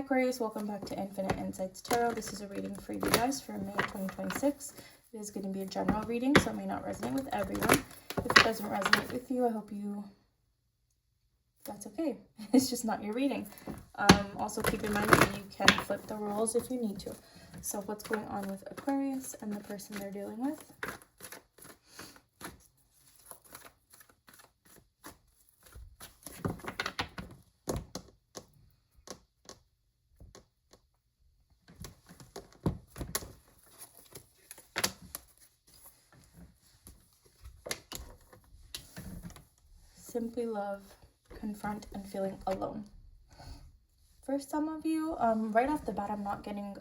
Aquarius, welcome back to Infinite Insights Tarot. This is a reading for you guys for May 2026. It is going to be a general reading, so it may not resonate with everyone. If it doesn't resonate with you, I hope that's okay. It's just not your reading. Also keep in mind that you can flip the roles if you need to. So what's going on with Aquarius and the person they're dealing with? Simply love, confront, and feeling alone. For some of you, right off the bat, I'm not getting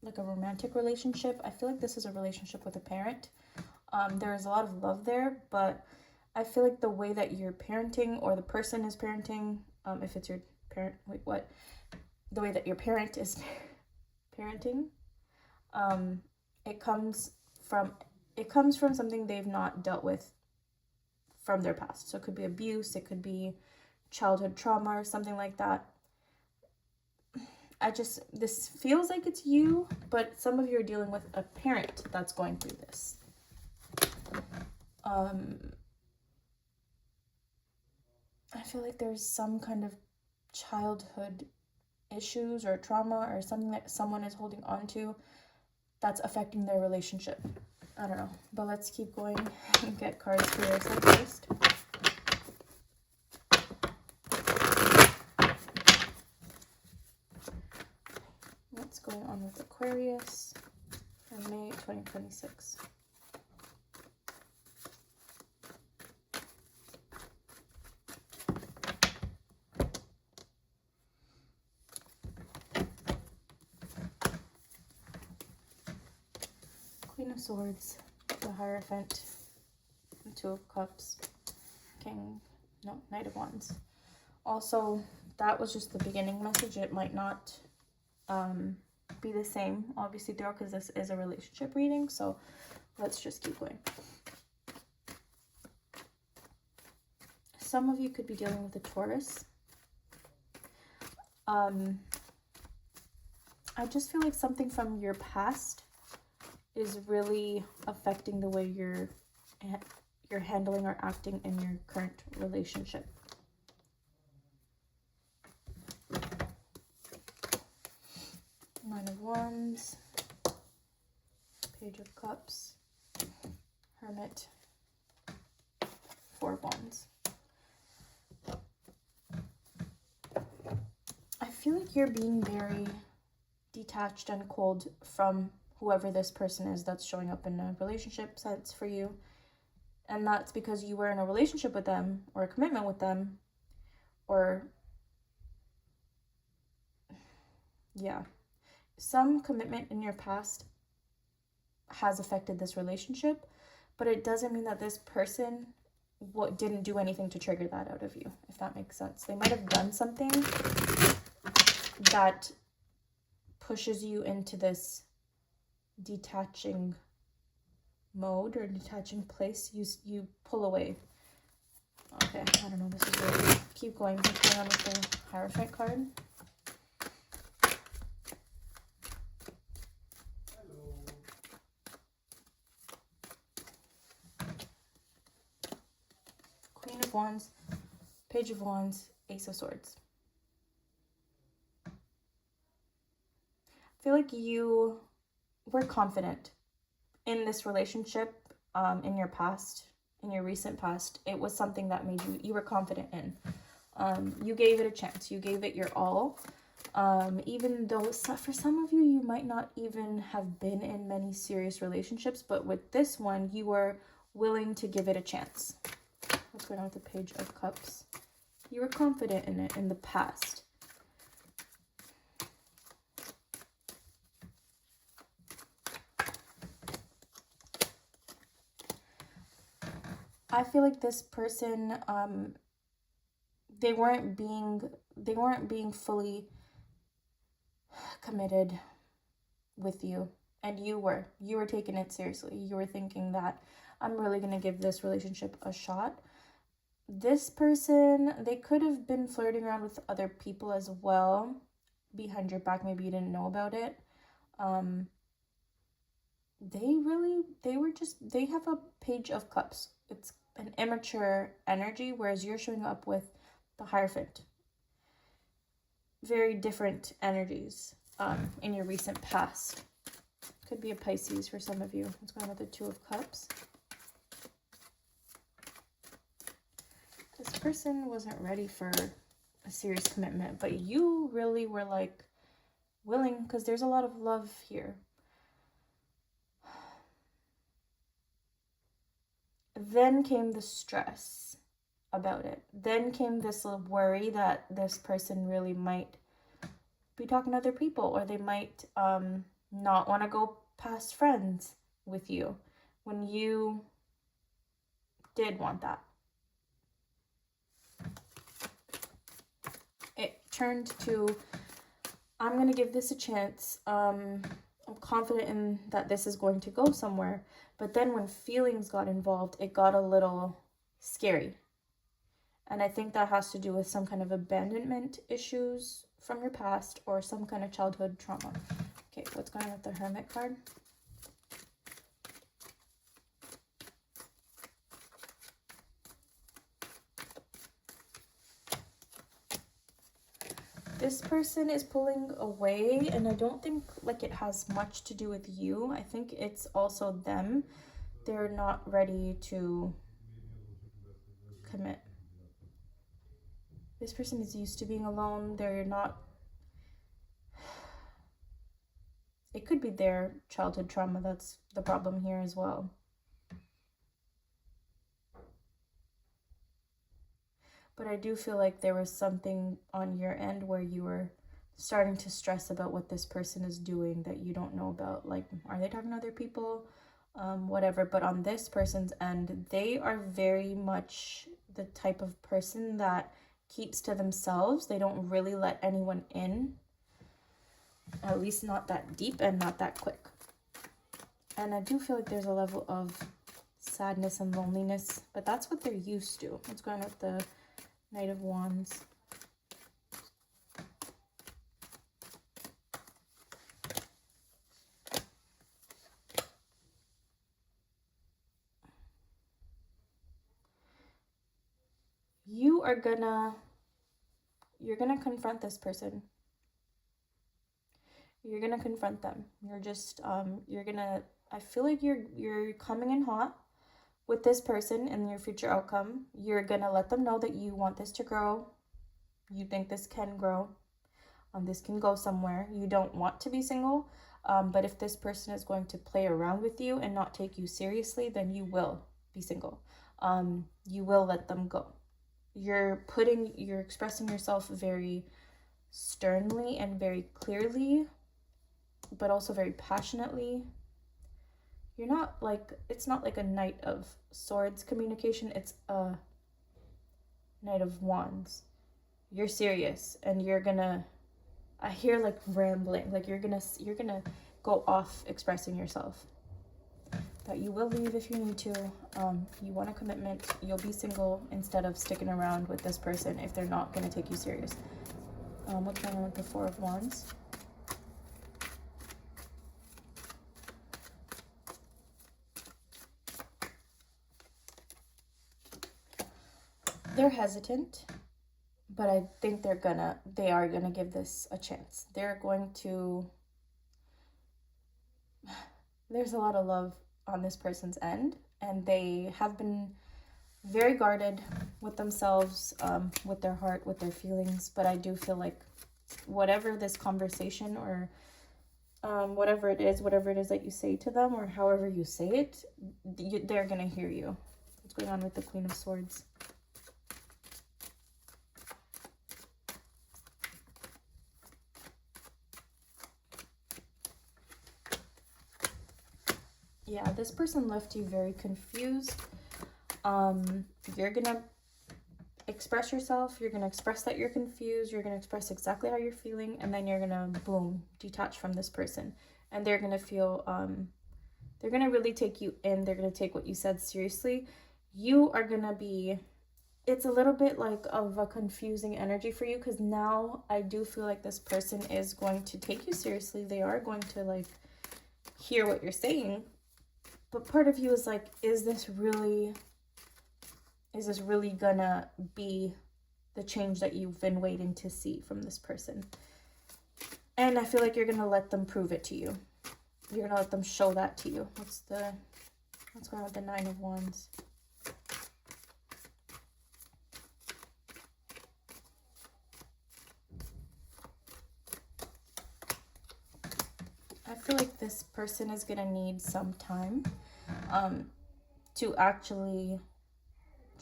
like a romantic relationship. I feel like this is a relationship with a parent. There is a lot of love there, but I feel like the way that you're parenting or the person is parenting, if it's your parent, the way that your parent is parenting, it comes from something they've not dealt with from their past. So it could be abuse, it could be childhood trauma or something like that. This feels like it's you, but some of you are dealing with a parent that's going through this. I feel like there's some kind of childhood issues or trauma or something that someone is holding on to that's affecting their relationship. I don't know, but let's keep going and get cards for yourself first. What's going on with Aquarius in May 2026? Queen of Swords, the Hierophant, the Two of Cups, Knight of Wands. Also, that was just the beginning message. It might not be the same, obviously, throughout, because this is a relationship reading. So let's just keep going. Some of you could be dealing with a Taurus. I just feel like something from your past is really affecting the way you're handling or acting in your current relationship. Nine of Wands, Page of Cups, Hermit, Four of Wands. I feel like you're being very detached and cold from whoever this person is that's showing up in a relationship sense for you. And that's because you were in a relationship with them or a commitment with them, or yeah, some commitment in your past has affected this relationship, but it doesn't mean that this person didn't do anything to trigger that out of you, if that makes sense. They might have done something that pushes you into this detaching mode or detaching place. You pull away. Okay, I don't know, this is weird. Keep going. What's going on with the Hierophant card? Queen of Wands, Page of Wands, Ace of Swords. I feel like you were confident in this relationship, in your past, in your recent past. It was something that made you were confident in. You gave it a chance. You gave it your all. Even though for some of you, you might not even have been in many serious relationships, but with this one, you were willing to give it a chance. What's going on with the Page of Cups? You were confident in it in the past. I feel like this person, they weren't being fully committed with you, and you were taking it seriously. You were thinking that I'm really going to give this relationship a shot. This person, they could have been flirting around with other people as well, behind your back. Maybe you didn't know about it. They have a Page of Cups. It's an immature energy, whereas you're showing up with the Hierophant. Very different energies in your recent past. Could be a Pisces for some of you. What's going on with the Two of Cups? This person wasn't ready for a serious commitment, but you really were like willing, because there's a lot of love here. Then came the stress about it. Then came this little worry that this person really might be talking to other people, or they might not want to go past friends with you when you did want that. It turned to, I'm going to give this a chance. I'm confident in that this is going to go somewhere. But then when feelings got involved, it got a little scary. And I think that has to do with some kind of abandonment issues from your past, or some kind of childhood trauma. Okay, what's going on with the Hermit card? This person is pulling away, and I don't think like it has much to do with you. I think it's also them. They're not ready to commit. This person is used to being alone. They're not... It could be their childhood trauma that's the problem here as well. But I do feel like there was something on your end where you were starting to stress about what this person is doing that you don't know about. Like, are they talking to other people? Whatever. But on this person's end, they are very much the type of person that keeps to themselves. They don't really let anyone in. At least not that deep and not that quick. And I do feel like there's a level of sadness and loneliness. But that's what they're used to. What's going on with the Knight of Wands? You're gonna confront this person. You're gonna confront them. You're just I feel like you're coming in hot with this person and your future outcome. You're gonna let them know that you want this to grow. You think this can grow. This can go somewhere. You don't want to be single, but if this person is going to play around with you and not take you seriously, then you will be single. You will let them go. You're expressing yourself very sternly and very clearly, but also very passionately. You're not like, it's not like a Knight of Swords communication. It's a Knight of Wands. You're serious, and you're gonna, I hear like rambling, like you're gonna go off expressing yourself. That you will leave if you need to. You want a commitment. You'll be single instead of sticking around with this person if they're not gonna take you serious. What's going on with the Four of Wands? They're hesitant, but I think they are gonna give this a chance. They're going to, there's a lot of love on this person's end, and they have been very guarded with themselves, with their heart, with their feelings. But I do feel like whatever this conversation or whatever it is that you say to them, or however you say it, they're gonna hear you. What's going on with the Queen of Swords? Yeah, this person left you very confused. You're gonna express yourself. You're gonna express that you're confused. You're gonna express exactly how you're feeling, and then you're gonna, boom, detach from this person. And they're gonna feel, they're gonna really take you in. They're gonna take what you said seriously. You are gonna be it's a little bit like of a confusing energy for you, because now I do feel like this person is going to take you seriously. They are going to like hear what you're saying, but part of you is like, is this really gonna be the change that you've been waiting to see from this person? And I feel like you're gonna let them prove it to you. You're gonna let them show that to you. What's going on with the Nine of Wands? I feel like this person is gonna need some time to actually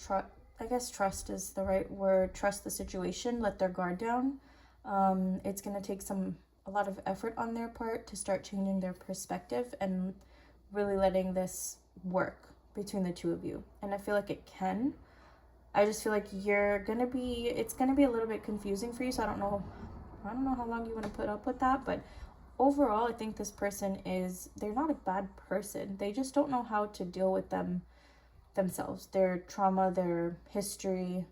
trust. I guess trust is the right word. Trust the situation, let their guard down. It's gonna take a lot of effort on their part to start changing their perspective and really letting this work between the two of you. And I feel like it can. I just feel like it's gonna be a little bit confusing for you. So I don't know how long you want to put up with that, but overall, I think this person they're not a bad person. They just don't know how to deal with themselves, their trauma, their history,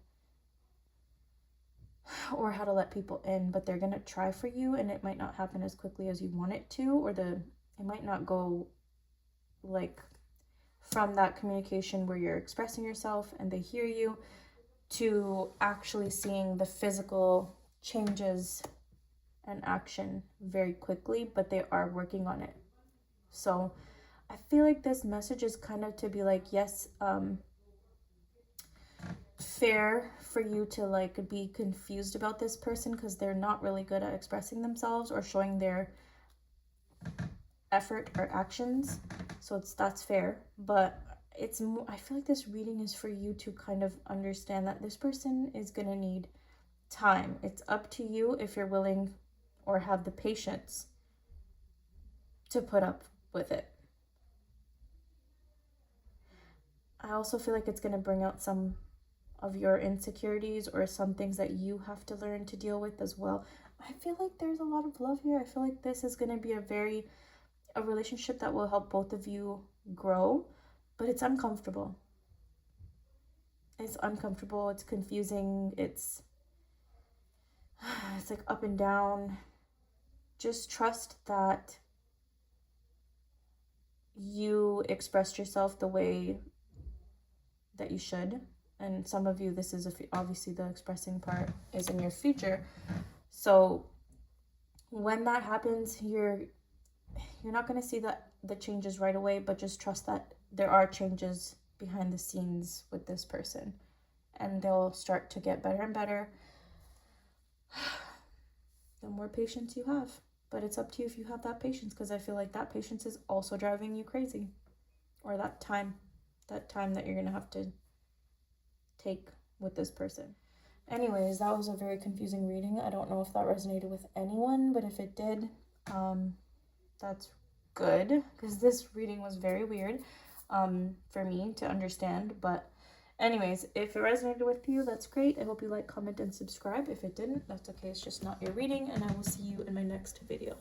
or how to let people in. But they're going to try for you, and it might not happen as quickly as you want it to, or it might not go like from that communication where you're expressing yourself and they hear you to actually seeing the physical changes and action very quickly, but they are working on it. So I feel like this message is kind of to be like, yes, fair for you to like be confused about this person because they're not really good at expressing themselves or showing their effort or actions. So that's fair, but I feel like this reading is for you to kind of understand that this person is going to need time. It's up to you if you're willing or have the patience to put up with it. I also feel like it's going to bring out some of your insecurities or some things that you have to learn to deal with as well. I feel like there's a lot of love here. I feel like this is going to be a relationship that will help both of you grow, but it's uncomfortable. It's uncomfortable. It's confusing. It's like up and down. Just trust that you expressed yourself the way that you should. And some of you, this is obviously the expressing part is in your future. So when that happens, you're not going to see the changes right away, but just trust that there are changes behind the scenes with this person, and they'll start to get better and better the more patience you have. But it's up to you if you have that patience, because I feel like that patience is also driving you crazy, or that time that you're going to have to take with this person. Anyways, that was a very confusing reading. I don't know if that resonated with anyone, but if it did, that's good, because this reading was very weird for me to understand. But anyways, if it resonated with you, that's great. I hope you like, comment, and subscribe. If it didn't, that's okay. It's just not your reading, and I will see you in my next video.